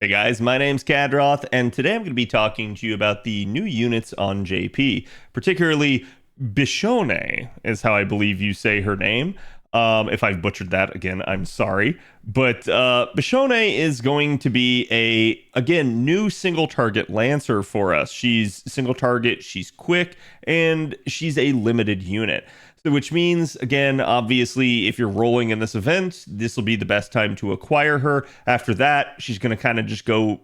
Hey guys, my name's Khadroth, and today I'm going to be talking to you about the new units on JP, particularly Biscione, is how I believe you say her name. If I've butchered that again, I'm sorry. But Biscione is going to be again, new single target Lancer for us. She's single target, she's quick, and she's a limited unit. So, which means, again, obviously, if you're rolling in this event, this will be the best time to acquire her. After that, she's going to kind of just go,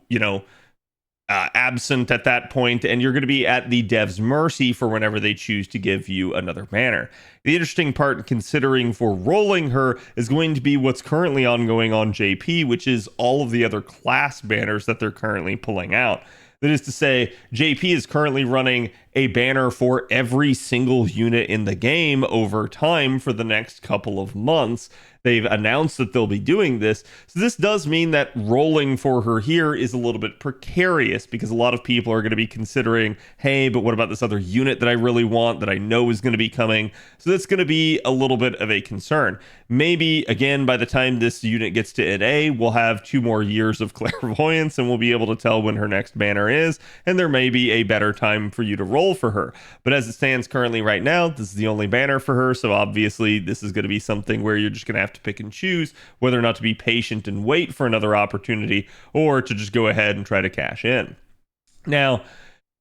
absent at that point, and you're going to be at the dev's mercy for whenever they choose to give you another banner. The interesting part, considering for rolling her, is going to be what's currently ongoing on JP, which is all of the other class banners that they're currently pulling out. That is to say, JP is currently running a banner for every single unit in the game over time for the next couple of months. They've announced that they'll be doing this. So this does mean that rolling for her here is a little bit precarious because a lot of people are going to be considering, hey, but what about this other unit that I really want that I know is going to be coming? So that's going to be a little bit of a concern. Maybe, again, by the time this unit gets to NA, we'll have 2 more years of clairvoyance and we'll be able to tell when her next banner is, and there may be a better time for you to roll for her. But as it stands currently right now, this is the only banner for her, so obviously this is going to be something where you're just going to have to pick and choose whether or not to be patient and wait for another opportunity or to just go ahead and try to cash in. Now,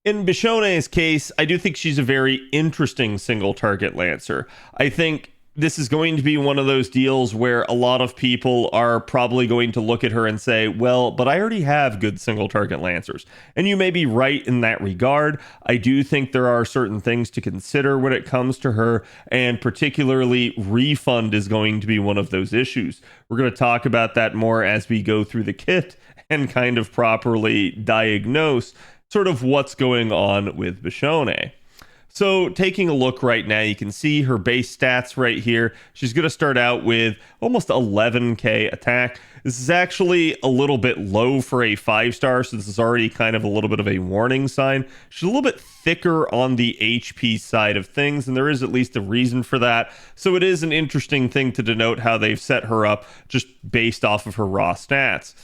in Biscione's case, I do think she's a very interesting single target Lancer. I think this is going to be one of those deals where a lot of people are probably going to look at her and say, well, but I already have good single target Lancers. And you may be right in that regard. I do think there are certain things to consider when it comes to her, and particularly refund is going to be one of those issues. We're going to talk about that more as we go through the kit and kind of properly diagnose sort of what's going on with Biscione. So taking a look right now, you can see her base stats right here. She's going to start out with almost 11k attack. This is actually a little bit low for a 5-star, so this is already kind of a little bit of a warning sign. She's a little bit thicker on the HP side of things, and there is at least a reason for that. So it is an interesting thing to denote how they've set her up just based off of her raw stats.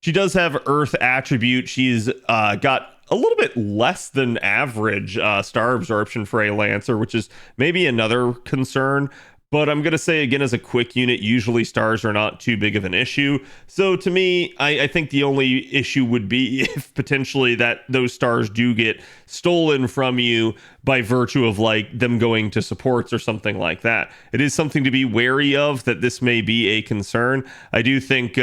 She does have Earth attribute. She's got a little bit less than average star absorption for a Lancer, which is maybe another concern. But I'm going to say, again, as a quick unit, usually stars are not too big of an issue. So to me, I think the only issue would be if potentially that those stars do get stolen from you by virtue of like them going to supports or something like that. It is something to be wary of, that this may be a concern. I do think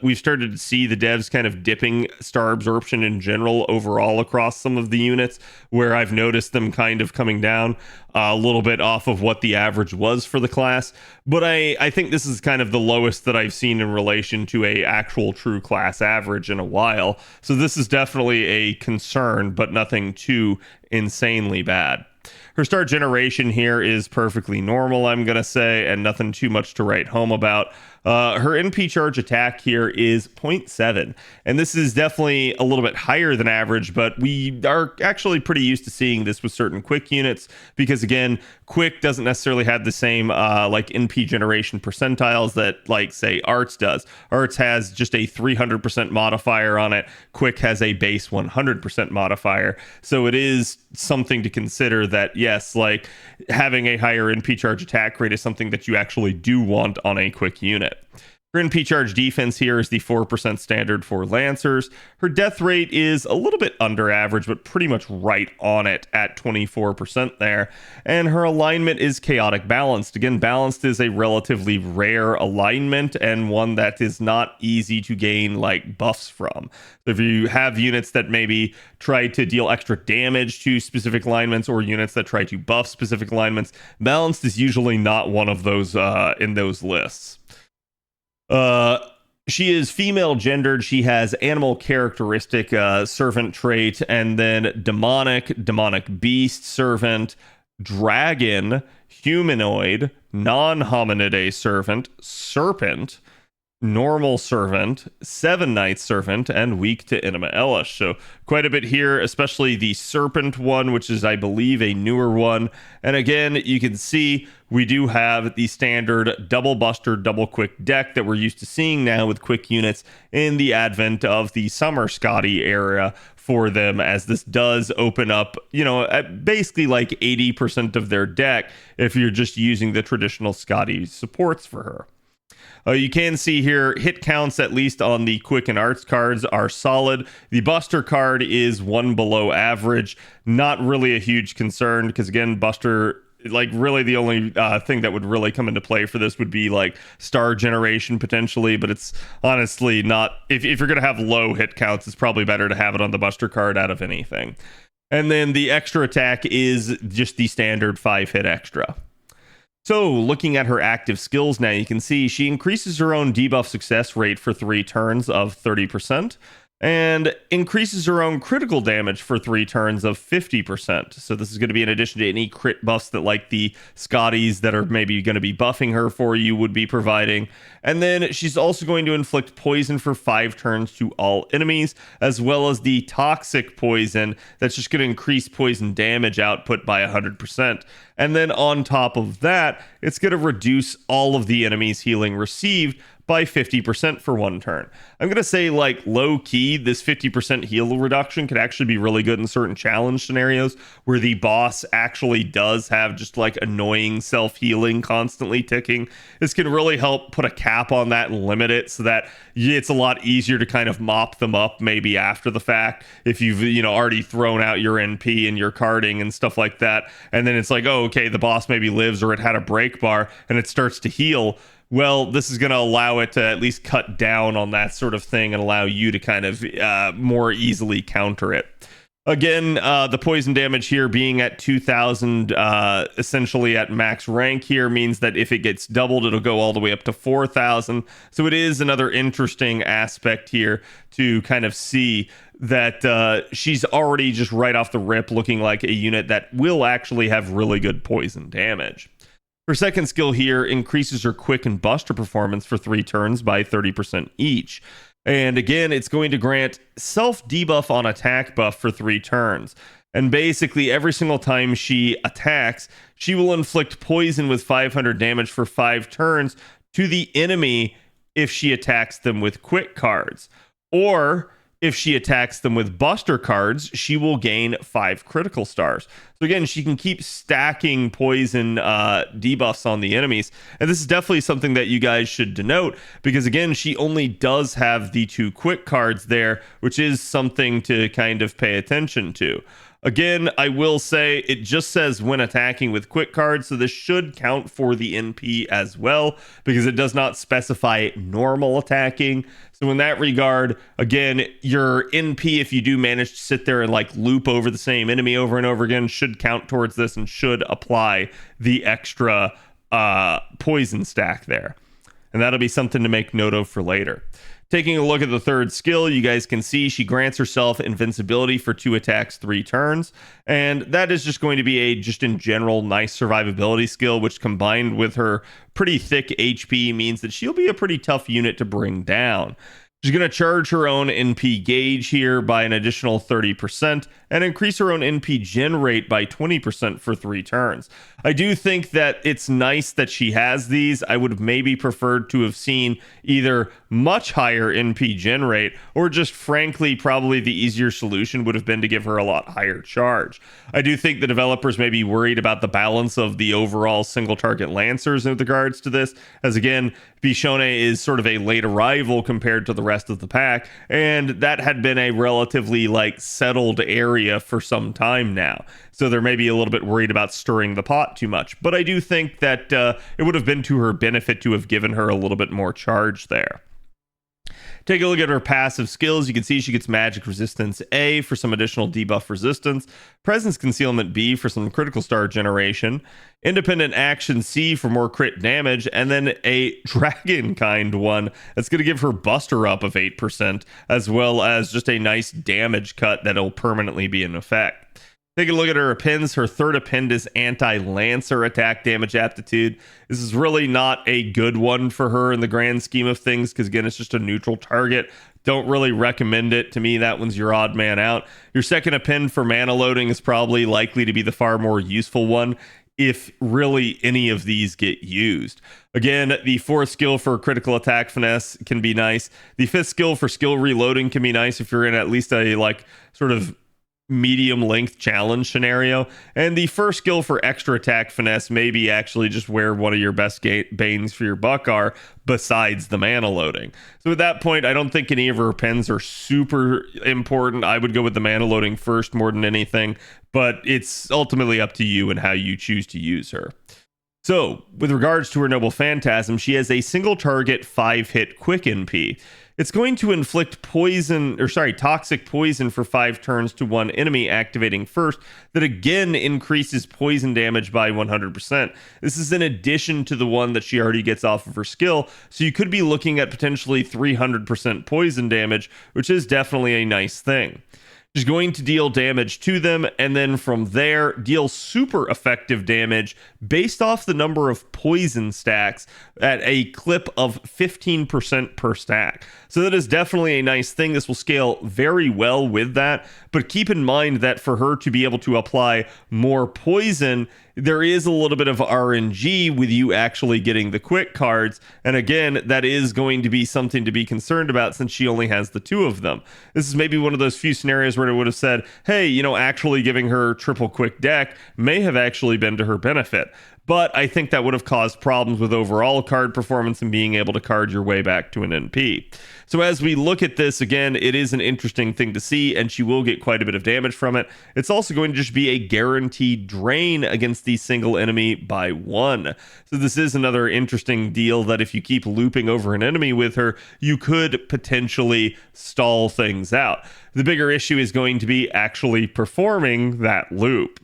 we've started to see the devs kind of dipping star absorption in general overall across some of the units, where I've noticed them kind of coming down a little bit off of what the average was for the class. But I think this is kind of the lowest that I've seen in relation to a actual true class average in a while. So this is definitely a concern, but nothing too insanely bad. Her star generation here is perfectly normal, I'm going to say, and nothing too much to write home about. Her NP charge attack here is 0.7, and this is definitely a little bit higher than average, but we are actually pretty used to seeing this with certain quick units because, again, quick doesn't necessarily have the same like NP generation percentiles that, like, say, arts does. Arts has just a 300% modifier on it. Quick has a base 100% modifier, so it is something to consider that, yes, like having a higher NP charge attack rate is something that you actually do want on a quick unit. Her NP charge defense here is the 4% standard for Lancers. Her death rate is a little bit under average, but pretty much right on it at 24% there. And her alignment is chaotic balanced. Again, balanced is a relatively rare alignment and one that is not easy to gain like buffs from. So if you have units that maybe try to deal extra damage to specific alignments or units that try to buff specific alignments, balanced is usually not one of those in those lists. She is female gendered. She has animal characteristic, servant trait, and then demonic beast, servant, dragon, humanoid, non-hominidae servant, serpent, normal servant, 7 night servant, and weak to intima elish. So quite a bit here, especially the serpent one, which is, I believe, a newer one. And again, you can see we do have the standard double buster, double quick deck that we're used to seeing now with quick units in the advent of the summer Scotty era for them, as this does open up, at basically like 80% of their deck if you're just using the traditional Scotty supports for her. You can see here hit counts, at least on the quick and arts cards, are solid. The buster card is one below average. Not really a huge concern because, again, buster, like, really the only thing that would really come into play for this would be like star generation potentially, but it's honestly not. If you're going to have low hit counts, it's probably better to have it on the buster card out of anything. And then the extra attack is just the standard 5-hit extra. So looking at her active skills now, you can see she increases her own debuff success rate for 3 turns of 30%, and increases her own critical damage for 3 turns of 50%. So this is going to be in addition to any crit buffs that, like, the Scotties that are maybe going to be buffing her for you would be providing. And then she's also going to inflict poison for 5 turns to all enemies, as well as the toxic poison that's just going to increase poison damage output by 100%. And then on top of that, it's going to reduce all of the enemies' healing received by 50% for 1 turn. I'm going to say, like, low key, this 50% heal reduction could actually be really good in certain challenge scenarios where the boss actually does have just like annoying self-healing constantly ticking. This can really help put a cap on that and limit it so that it's a lot easier to kind of mop them up maybe after the fact if you've already thrown out your NP and your carding and stuff like that, and then it's like, oh, okay, the boss maybe lives or it had a break bar and it starts to heal. Well, this is going to allow it to at least cut down on that sort of thing and allow you to kind of more easily counter it. Again, the poison damage here being at 2,000, essentially at max rank here, means that if it gets doubled, it'll go all the way up to 4,000. So it is another interesting aspect here to kind of see that she's already just right off the rip looking like a unit that will actually have really good poison damage. Her second skill here increases her quick and buster performance for 3 turns by 30% each. And again, it's going to grant self debuff on attack buff for 3 turns. And basically, every single time she attacks, she will inflict poison with 500 damage for 5 turns to the enemy if she attacks them with quick cards. Or if she attacks them with buster cards, she will gain 5 critical stars. So again, she can keep stacking poison debuffs on the enemies. And this is definitely something that you guys should denote, because again, she only does have the 2 quick cards there, which is something to kind of pay attention to. Again, I will say it just says when attacking with quick cards, so this should count for the NP as well, because it does not specify normal attacking. So in that regard, again, your NP, if you do manage to sit there and like loop over the same enemy over and over again, should count towards this and should apply the extra poison stack there. And that'll be something to make note of for later. Taking a look at the third skill, you guys can see she grants herself invincibility for 2 attacks, 3 turns. And that is just going to be a, just in general, nice survivability skill, which combined with her pretty thick HP means that she'll be a pretty tough unit to bring down. She's going to charge her own NP gauge here by an additional 30% and increase her own NP gen rate by 20% for 3 turns. I do think that it's nice that she has these. I would have maybe preferred to have seen either much higher NP gen rate or just frankly probably the easier solution would have been to give her a lot higher charge. I do think the developers may be worried about the balance of the overall single target lancers in regards to this, as again, Biscione is sort of a late arrival compared to the rest of the pack, and that had been a relatively like settled area for some time now. So they're maybe a little bit worried about stirring the pot too much. But I do think that it would have been to her benefit to have given her a little bit more charge there. Take a look at her passive skills. You can see she gets Magic Resistance A for some additional debuff resistance, Presence Concealment B for some critical star generation, Independent Action C for more crit damage, and then a Dragon kind one that's going to give her Buster Up of 8%, as well as just a nice damage cut that'll permanently be in effect. Take a look at her appends. Her third append is anti-lancer attack damage aptitude. This is really not a good one for her in the grand scheme of things because, again, it's just a neutral target. Don't really recommend it. To me, that one's your odd man out. Your second append for mana loading is probably likely to be the far more useful one if really any of these get used. Again, the fourth skill for critical attack finesse can be nice. The fifth skill for skill reloading can be nice if you're in at least a sort of medium length challenge scenario. And the first skill for extra attack finesse may be actually just where one of your best banes for your buck are, besides the mana loading. So at that point, I don't think any of her pens are super important. I would go with the mana loading first more than anything, but it's ultimately up to you and how you choose to use her. So, with regards to her Noble Phantasm, she has a single target 5-hit quick NP. It's going to inflict toxic poison for 5 turns to one enemy activating first, that again increases poison damage by 100%. This is in addition to the one that she already gets off of her skill, so you could be looking at potentially 300% poison damage, which is definitely a nice thing. She's going to deal damage to them, and then from there, deal super effective damage based off the number of poison stacks at a clip of 15% per stack. So that is definitely a nice thing. This will scale very well with that, but keep in mind that for her to be able to apply more poison, there is a little bit of RNG with you actually getting the quick cards. And again, that is going to be something to be concerned about since she only has the 2 of them. This is maybe one of those few scenarios where it would have said, hey, actually giving her triple quick deck may have actually been to her benefit. But I think that would have caused problems with overall card performance and being able to card your way back to an NP. So as we look at this, again, it is an interesting thing to see, and she will get quite a bit of damage from it. It's also going to just be a guaranteed drain against the single enemy by 1. So this is another interesting deal that if you keep looping over an enemy with her, you could potentially stall things out. The bigger issue is going to be actually performing that loop.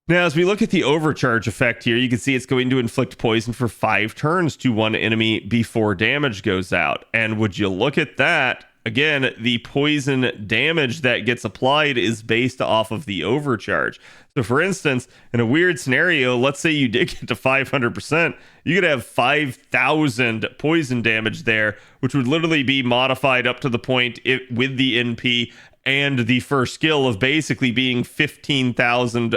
Now, as we look at the overcharge effect here, you can see it's going to inflict poison for 5 turns to one enemy before damage goes out. And would you look at that? Again, the poison damage that gets applied is based off of the overcharge. So for instance, in a weird scenario, let's say you did get to 500%, you could have 5,000 poison damage there, which would literally be modified up to the point with the NP and the first skill of basically being 15,000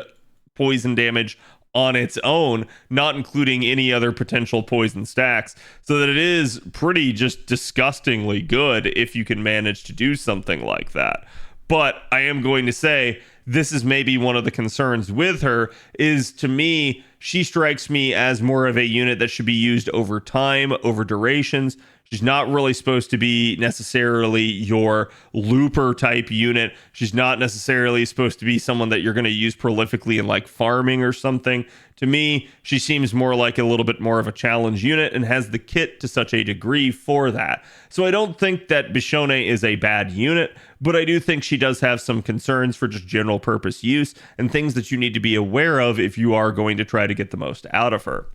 poison damage on its own, not including any other potential poison stacks, so that it is pretty just disgustingly good if you can manage to do something like that. But I am going to say this is maybe one of the concerns with her is, to me, she strikes me as more of a unit that should be used over time, over durations. She's not really supposed to be necessarily your looper type unit. She's not necessarily supposed to be someone that you're going to use prolifically in like farming or something. To me, she seems more like a little bit more of a challenge unit and has the kit to such a degree for that. So I don't think that Biscione is a bad unit, but I do think she does have some concerns for just general purpose use and things that you need to be aware of if you are going to try to get the most out of her.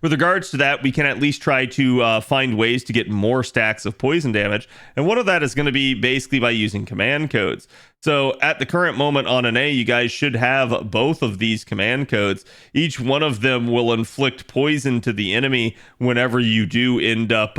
With regards to that, we can at least try to find ways to get more stacks of poison damage. And one of that is going to be basically by using command codes. So at the current moment on an A, you guys should have both of these command codes. Each one of them will inflict poison to the enemy whenever you do end up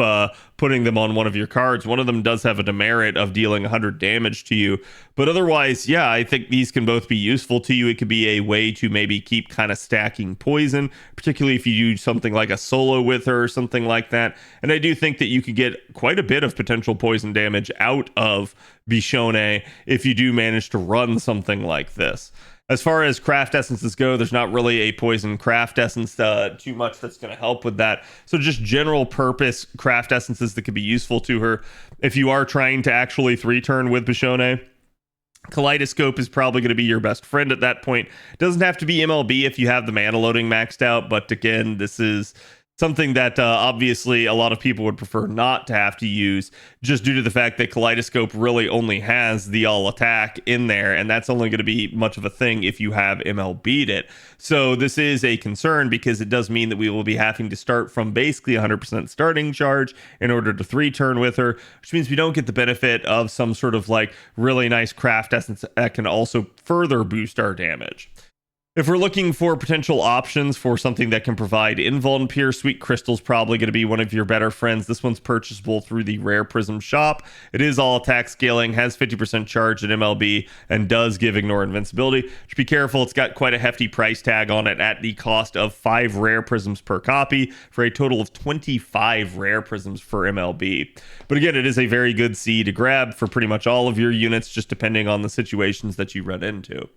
putting them on one of your cards. One of them does have a demerit of dealing 100 damage to you. But otherwise, yeah, I think these can both be useful to you. It could be a way to maybe keep kind of stacking poison, particularly if you do something like a solo with her or something like that. And I do think that you could get quite a bit of potential poison damage out of Biscione if you do manage to run something like this. As far as craft essences go, there's not really a poison craft essence too much that's going to help with that. So just general purpose craft essences that could be useful to her. If you are trying to actually 3-turn with Biscione, Kaleidoscope is probably going to be your best friend at that point. Doesn't have to be MLB if you have the mana loading maxed out, but again, this is something that obviously a lot of people would prefer not to have to use, just due to the fact that Kaleidoscope really only has the all attack in there, and that's only going to be much of a thing if you have MLB'd it. So this is a concern, because it does mean that we will be having to start from basically 100% starting charge in order to 3-turn with her, which means we don't get the benefit of some sort of like really nice craft essence that can also further boost our damage. If we're looking for potential options for something that can provide invuln pierce, Sweet Crystal's probably going to be one of your better friends. This one's purchasable through the Rare Prism shop. It is all attack scaling, has 50% charge at MLB, and does give Ignore Invincibility. Just be careful, it's got quite a hefty price tag on it at the cost of 5 Rare Prisms per copy for a total of 25 Rare Prisms for MLB. But again, it is a very good C to grab for pretty much all of your units, just depending on the situations that you run into.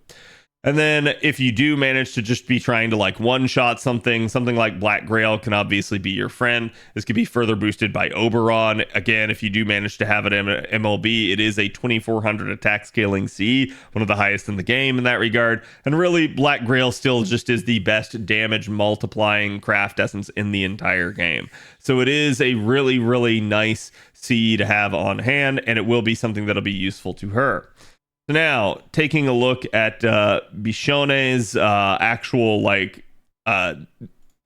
And then if you do manage to just be trying to like one-shot something like Black Grail can obviously be your friend. This could be further boosted by Oberon. Again, if you do manage to have it MLB, it is a 2400 attack scaling C, one of the highest in the game in that regard. And really, Black Grail still just is the best damage multiplying craft essence in the entire game. So it is a really, really nice C to have on hand, and it will be something that'll be useful to her. So now, taking a look at Biscione's actual like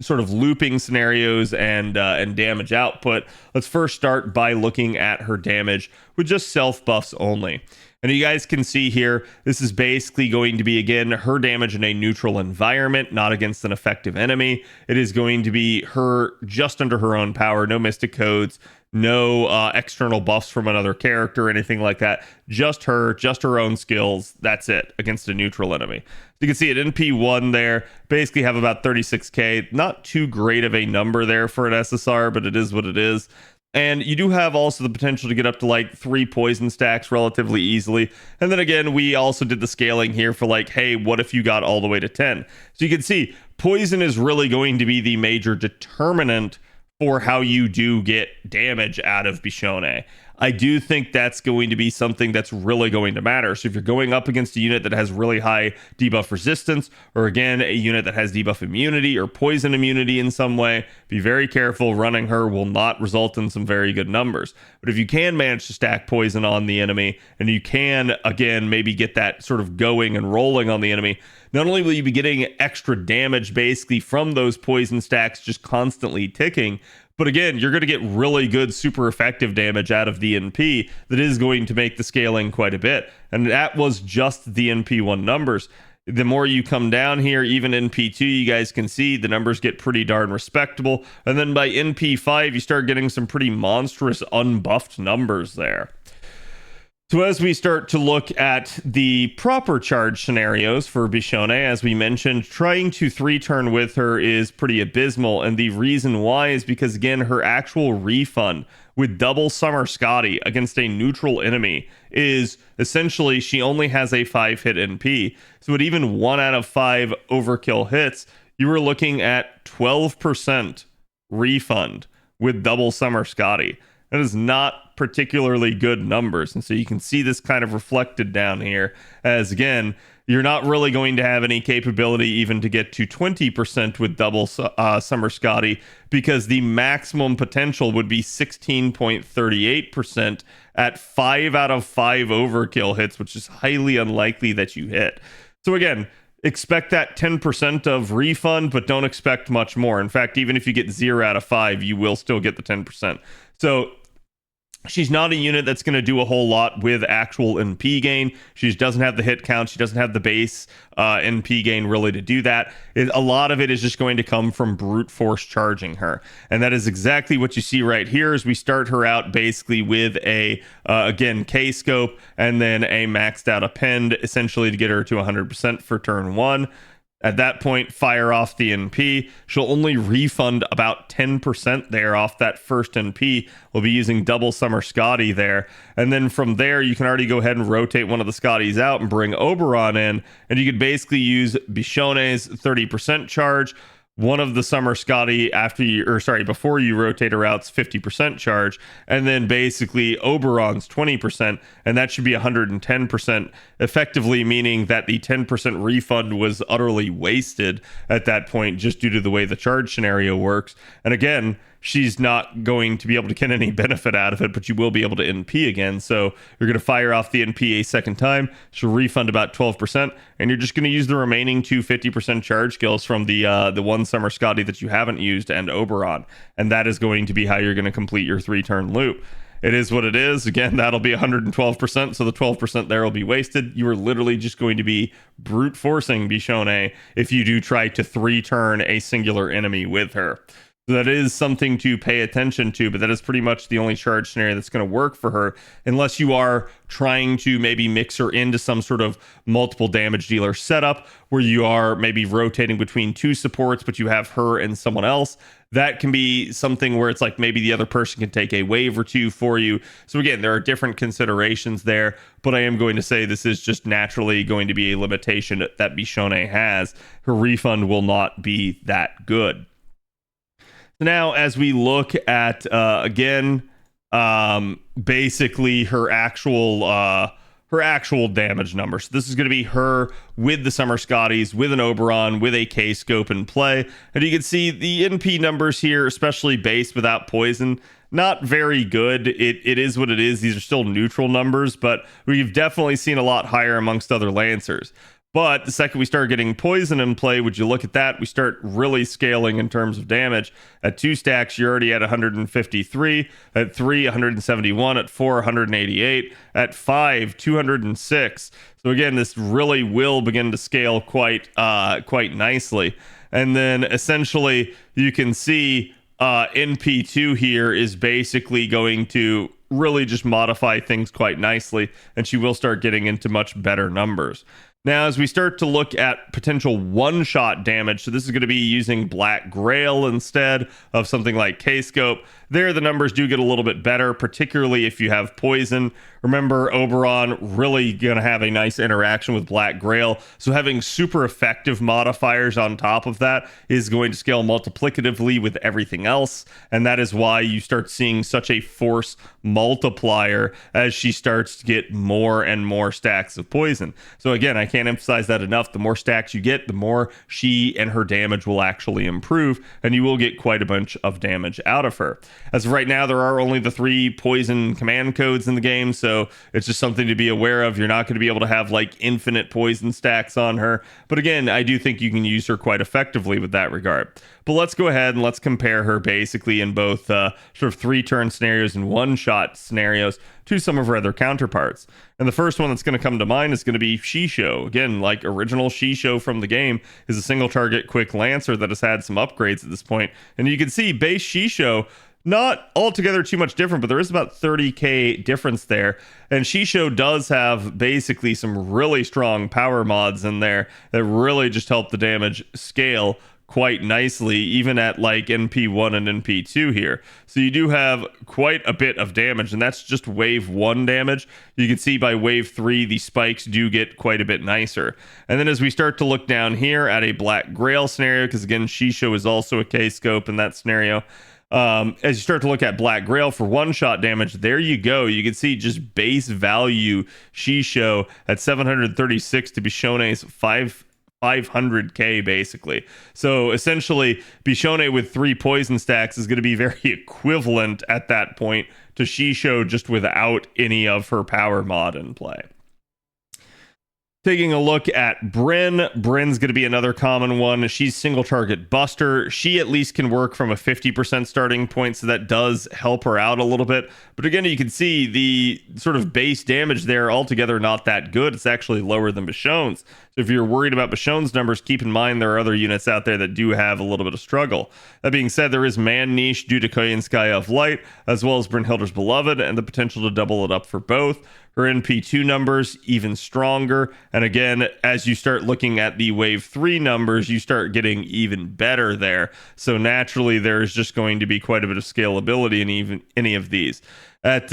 sort of looping scenarios and damage output, let's first start by looking at her damage with just self buffs only. And you guys can see here, this is basically going to be, again, her damage in a neutral environment, not against an effective enemy. It is going to be her just under her own power, no mystic codes, no external buffs from another character or anything like that. Just her own skills. That's it against a neutral enemy. You can see at NP1 there, basically have about 36k. Not too great of a number there for an SSR, but it is what it is. And you do have also the potential to get up to like 3 poison stacks relatively easily. And then again, we also did the scaling here for like, hey, what if you got all the way to 10? So you can see poison is really going to be the major determinant for how you do get damage out of Biscione. I do think that's going to be something that's really going to matter. So if you're going up against a unit that has really high debuff resistance, or again, a unit that has debuff immunity or poison immunity in some way, be very careful. Running her will not result in some very good numbers. But if you can manage to stack poison on the enemy, and you can, again, maybe get that sort of going and rolling on the enemy, not only will you be getting extra damage basically from those poison stacks just constantly ticking, but again, you're going to get really good, super effective damage out of the NP that is going to make the scaling quite a bit. And that was just the NP1 numbers. The more you come down here, even NP2, you guys can see the numbers get pretty darn respectable. And then by NP5, you start getting some pretty monstrous unbuffed numbers there. So as we start to look at the proper charge scenarios for Biscione, as we mentioned, trying to 3-turn with her is pretty abysmal. And the reason why is because, again, her actual refund with double Summer Scotty against a neutral enemy is essentially she only has a 5-hit NP. So at even 1 out of 5 overkill hits, you were looking at 12% refund with double Summer Scotty. That is not particularly good numbers. And so you can see this kind of reflected down here as, again, you're not really going to have any capability even to get to 20% with double Summer Scotty, because the maximum potential would be 16.38% at 5 out of 5 overkill hits, which is highly unlikely that you hit. So again, expect that 10% of refund, but don't expect much more. In fact, even if you get 0 out of 5, you will still get the 10%. So she's not a unit that's going to do a whole lot with actual NP gain. She doesn't have the hit count. She doesn't have the base NP gain really to do that. A lot of it is just going to come from brute force charging her. And that is exactly what you see right here as we start her out basically with a, again, K-scope and then a maxed out append, essentially to get her to 100% for turn 1. At that point, fire off the NP. She'll only refund about 10% there off that first NP. We'll be using double Summer Scotty there. And then from there, you can already go ahead and rotate one of the Scotties out and bring Oberon in. And you could basically use Biscione's 30% charge, one of the Summer Scotty before you rotate her out's 50% charge, and then basically Oberon's 20%, and that should be 110%, effectively meaning that the 10% refund was utterly wasted at that point just due to the way the charge scenario works. And again, she's not going to be able to get any benefit out of it, but you will be able to NP again. So you're going to fire off the NP a second time. She'll refund about 12%, and you're just going to use the remaining two 50% charge skills from the one Summer Scotty that you haven't used and Oberon. And that is going to be how you're going to complete your 3-turn loop. It is what it is. Again, that'll be 112%, so the 12% there will be wasted. You are literally just going to be brute forcing Biscione if you do try to 3-turn a singular enemy with her. So that is something to pay attention to, but that is pretty much the only charge scenario that's going to work for her, unless you are trying to maybe mix her into some sort of multiple damage dealer setup where you are maybe rotating between two supports, but you have her and someone else. That can be something where it's like maybe the other person can take a wave or two for you. So again, there are different considerations there, but I am going to say this is just naturally going to be a limitation that Biscione has. Her refund will not be that good. Now, as we look at basically her actual damage numbers. So this is going to be her with the Summer Scotties, with an Oberon, with a K-scope in play, and you can see the NP numbers here, especially base without poison, not very good. It is what it is. These are still neutral numbers, but we've definitely seen a lot higher amongst other Lancers. But the second we start getting poison in play, would you look at that? We start really scaling in terms of damage. At 2 stacks, you're already at 153. At 3, 171. At 4, 188. At 5, 206. So again, this really will begin to scale quite nicely. And then essentially, you can see NP2 here is basically going to really just modify things quite nicely, and she will start getting into much better numbers. Now, as we start to look at potential one-shot damage, so this is going to be using Black Grail instead of something like K-Scope. There, the numbers do get a little bit better, particularly if you have poison. Remember, Oberon really going to have a nice interaction with Black Grail, so having super effective modifiers on top of that is going to scale multiplicatively with everything else, and that is why you start seeing such a force multiplier as she starts to get more and more stacks of poison. So again, I can't emphasize that enough. The more stacks you get, the more she and her damage will actually improve, and you will get quite a bunch of damage out of her. As of right now, there are only the 3 poison command codes in the game, so it's just something to be aware of. You're not going to be able to have like infinite poison stacks on her, but again, I do think you can use her quite effectively with that regard. But let's go ahead and let's compare her basically in both sort of 3-turn scenarios and one-shot scenarios to some of her other counterparts. And the first one that's going to come to mind is going to be Shisho. Again, like original Shisho from the game, is a single target quick lancer that has had some upgrades at this point. And you can see base Shisho, not altogether too much different, but there is about 30k difference there. And Shisho does have basically some really strong power mods in there that really just help the damage scale quite nicely, even at like NP1 and NP2 here. So you do have quite a bit of damage, and that's just wave 1 damage. You can see by wave 3, the spikes do get quite a bit nicer. And then as we start to look down here at a Black Grail scenario, because again, Shisho is also a K-scope in that scenario, as you start to look at Black Grail for one-shot damage, there you go. You can see just base value Shisho at 736 to Biscione's 500k basically. So essentially, Biscione with 3 poison stacks is going to be very equivalent at that point to Shisho just without any of her power mod in play. Taking a look at Brynn. Brynn's going to be another common one. She's single target buster. She at least can work from a 50% starting point, so that does help her out a little bit. But again, you can see the sort of base damage there altogether not that good. It's actually lower than Biscione's. So if you're worried about Biscione's numbers, keep in mind there are other units out there that do have a little bit of struggle. That being said, there is Man Niche due to Koyansky of Light, as well as Brynhilder's Beloved, and the potential to double it up for both. Her NP2 numbers even stronger, and again, as you start looking at the wave 3 numbers, you start getting even better there. So naturally, there's just going to be quite a bit of scalability in even any of these. At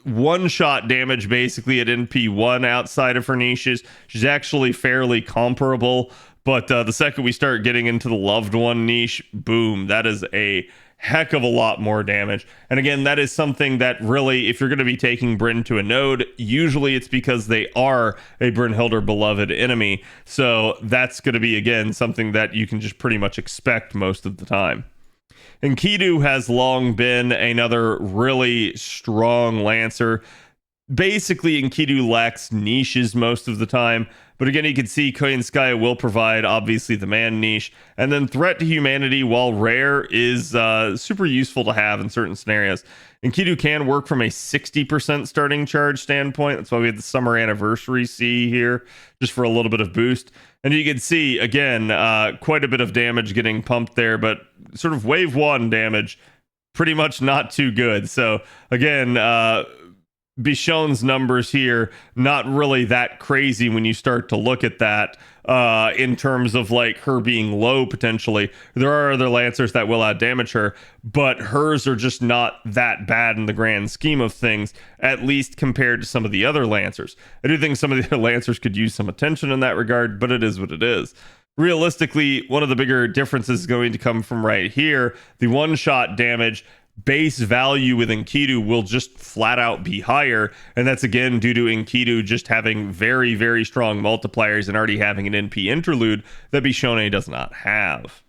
one-shot damage, basically at NP1 outside of her niches, she's actually fairly comparable. But the second we start getting into the loved one niche, boom, that is a heck of a lot more damage. And again, that is something that really, if you're going to be taking Brynn to a node, usually it's because they are a Brynhildr beloved enemy. So that's going to be, again, something that you can just pretty much expect most of the time. Enkidu has long been another really strong Lancer. Basically, Enkidu lacks niches most of the time, but again, you can see Koyanskaya will provide, obviously, the man niche. And then Threat to Humanity, while rare, is super useful to have in certain scenarios. Enkidu can work from a 60% starting charge standpoint. That's why we had the Summer Anniversary C here, just for a little bit of boost. And you can see, again, quite a bit of damage getting pumped there, but sort of wave 1 damage, pretty much not too good. So, again, Biscione's numbers here, not really that crazy when you start to look at that in terms of like her being low potentially. There are other Lancers that will out damage her, but hers are just not that bad in the grand scheme of things, at least compared to some of the other Lancers. I do think some of the other Lancers could use some attention in that regard, but it is what it is. Realistically, one of the bigger differences is going to come from right here. The one-shot damage base value with Enkidu will just flat out be higher, and that's again due to Enkidu just having very, very strong multipliers and already having an NP interlude that Biscione does not have.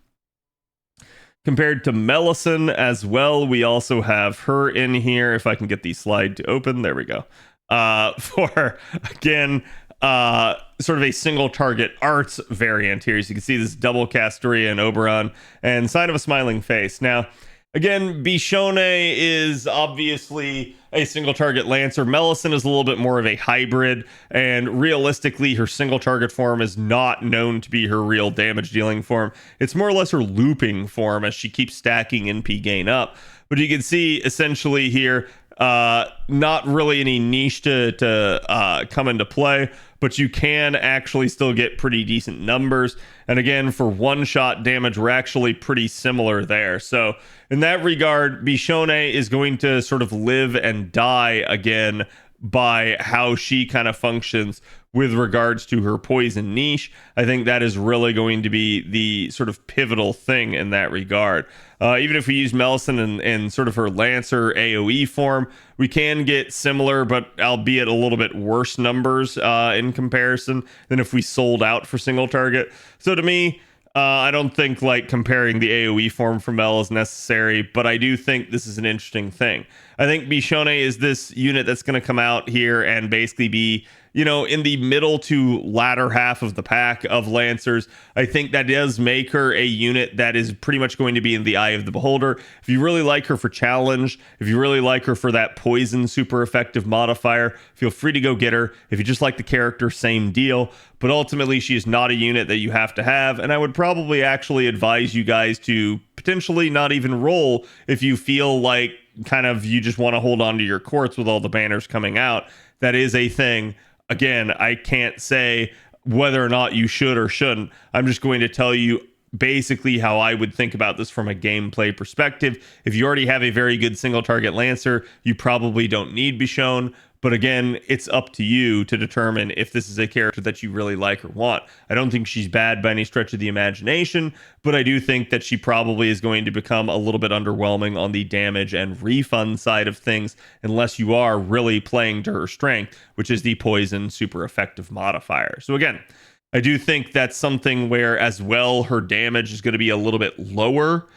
Compared to Melisson as well, we also have her in here. If I can get the slide to open, there we go. For again, sort of a single target arts variant here. As you can see, this double Castoria and Oberon, and Sign of a Smiling Face. Now, again, Biscione is obviously a single target Lancer. Melisson is a little bit more of a hybrid, and realistically, her single target form is not known to be her real damage dealing form. It's more or less her looping form as she keeps stacking NP gain up. But you can see essentially here, not really any niche to come into play, but you can actually still get pretty decent numbers. And again, for one-shot damage, we're actually pretty similar there. So in that regard, Biscione is going to sort of live and die again by how she kind of functions with regards to her poison niche. I think that is really going to be the sort of pivotal thing in that regard. Even if we use Melisson in sort of her Lancer AoE form, we can get similar, but albeit a little bit worse numbers in comparison than if we sold out for single target. So to me, I don't think like comparing the AoE form from Mel is necessary, but I do think this is an interesting thing. I think Biscione is this unit that's going to come out here and basically be, you know, in the middle to latter half of the pack of Lancers. I think that does make her a unit that is pretty much going to be in the eye of the beholder. If you really like her for challenge, if you really like her for that poison super effective modifier, feel free to go get her. If you just like the character, same deal. But ultimately, she is not a unit that you have to have, and I would probably actually advise you guys to potentially not even roll if you feel like kind of you just want to hold on to your courts with all the banners coming out. That is a thing. Again, I can't say whether or not you should or shouldn't. I'm just going to tell you basically how I would think about this from a gameplay perspective. If you already have a very good single target Lancer, you probably don't need Biscione. But again, it's up to you to determine if this is a character that you really like or want. I don't think she's bad by any stretch of the imagination, but I do think that she probably is going to become a little bit underwhelming on the damage and refund side of things, unless you are really playing to her strength, which is the poison super effective modifier. So again, I do think that's something where as well her damage is going to be a little bit lower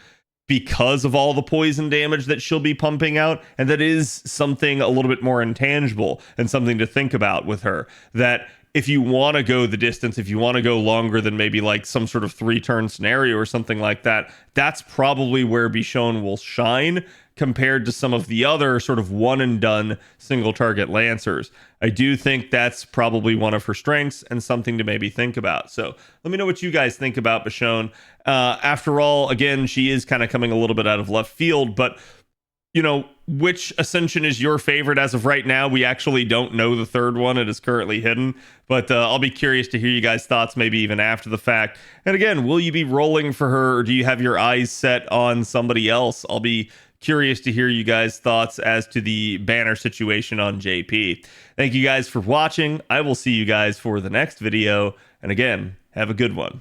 because of all the poison damage that she'll be pumping out. And that is something a little bit more intangible and something to think about with her. That if you want to go the distance, if you want to go longer than maybe like some sort of 3-turn scenario or something like that, that's probably where Biscione will shine compared to some of the other sort of one and done single target Lancers. I do think that's probably one of her strengths and something to maybe think about. So let me know what you guys think about Biscione. After all, again, she is kind of coming a little bit out of left field, but you know, which Ascension is your favorite as of right now? We actually don't know the third one. It is currently hidden, but I'll be curious to hear you guys' thoughts maybe even after the fact. And again, will you be rolling for her, or do you have your eyes set on somebody else? I'll be curious to hear you guys' thoughts as to the banner situation on JP. Thank you guys for watching. I will see you guys for the next video. And again, have a good one.